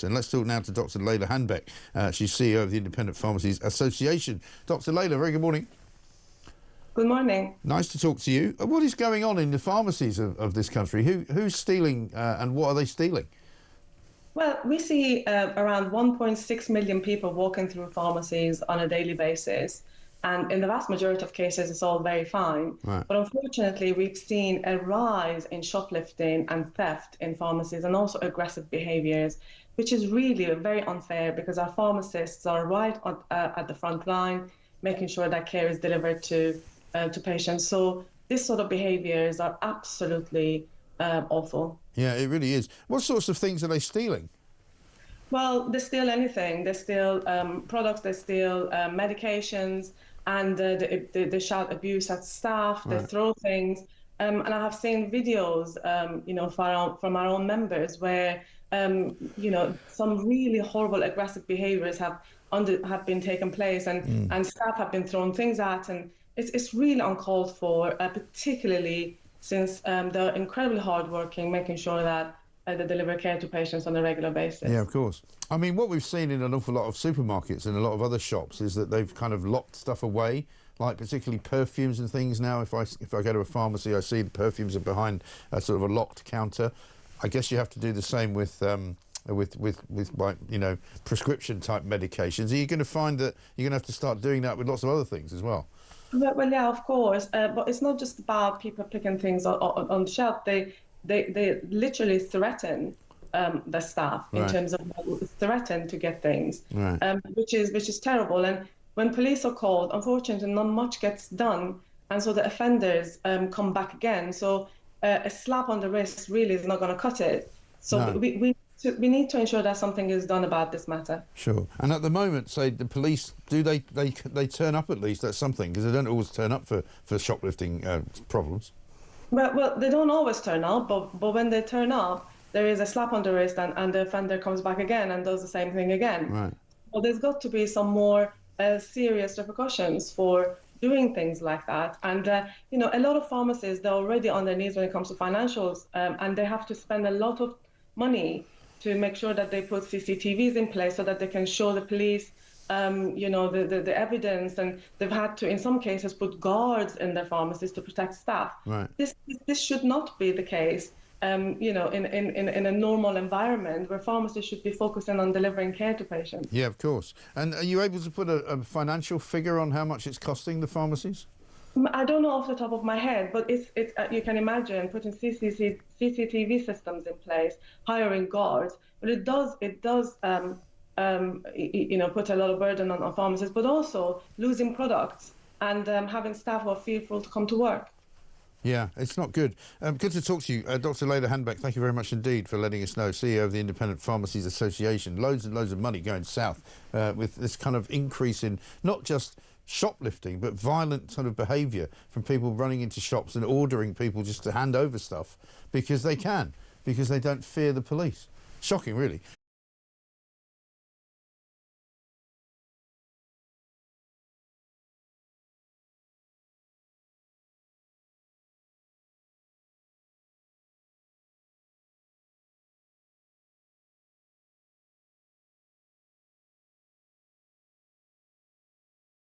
And let's talk now to Dr. Leyla Hannbeck. She's CEO of the Independent Pharmacies Association. Dr. Leyla, very good morning. Good morning. Nice to talk to you. What is going on in the pharmacies of this country? Who's stealing and what are they stealing? Well, we see around 1.6 million people walking through pharmacies on a daily basis. And in the vast majority of cases, it's all very fine. Right. But unfortunately, we've seen a rise in shoplifting and theft in pharmacies and also aggressive behaviours, which is really very unfair because our pharmacists are right at the front line, making sure that care is delivered to patients. So this sort of behaviours are absolutely awful. Yeah, it really is. What sorts of things are they stealing? Well, they steal anything. They steal products, they steal medications, and they shout abuse at staff, Right. they throw things. And I have seen videos, from our own members where, some really horrible aggressive behaviours have been taken place and staff have been thrown things at. And it's really uncalled for, particularly since they're incredibly hardworking, making sure that they deliver care to patients on a regular basis. Yeah, of course. I mean, what we've seen in an awful lot of supermarkets and a lot of other shops is that they've kind of locked stuff away, like particularly perfumes and things now. If I go to a pharmacy, I see the perfumes are behind a sort of a locked counter. I guess you have to do the same with like, prescription type medications. Are you going to find that you're going to have to start doing that with lots of other things as well? Well, yeah, of course. But it's not just about people picking things on the shelf. They literally threaten the staff in Right. terms of threaten to get things, Right. which is terrible. And when police are called, unfortunately, not much gets done, and so the offenders come back again. So a slap on the wrist really is not going to cut it. So No. we need to ensure that something is done about this matter. Sure. And at the moment, say the police, do they turn up at least? That's something, because they don't always turn up for shoplifting problems. Well, they don't always turn up, but when they turn up, there is a slap on the wrist, and the offender comes back again and does the same thing again. Right. Well, there's got to be some more serious repercussions for doing things like that. And, a lot of pharmacies, they're already on their knees when it comes to financials, and they have to spend a lot of money to make sure that they put CCTVs in place so that they can show the police the evidence, and they've had to, in some cases, put guards in their pharmacies to protect staff. Right. This should not be the case, in a normal environment where pharmacies should be focusing on delivering care to patients. Yeah, of course. And are you able to put a financial figure on how much it's costing the pharmacies? I don't know off the top of my head, but it's you can imagine putting CCTV systems in place, hiring guards, but it does put a lot of burden on pharmacists, but also losing products and having staff who are fearful to come to work. Yeah, it's not good. Good to talk to you. Dr. Leyla Hannbeck, thank you very much indeed for letting us know, CEO of the Independent Pharmacies Association. Loads and loads of money going south with this kind of increase in not just shoplifting, but violent sort of behaviour from people running into shops and ordering people just to hand over stuff because they can, because they don't fear the police. Shocking, really.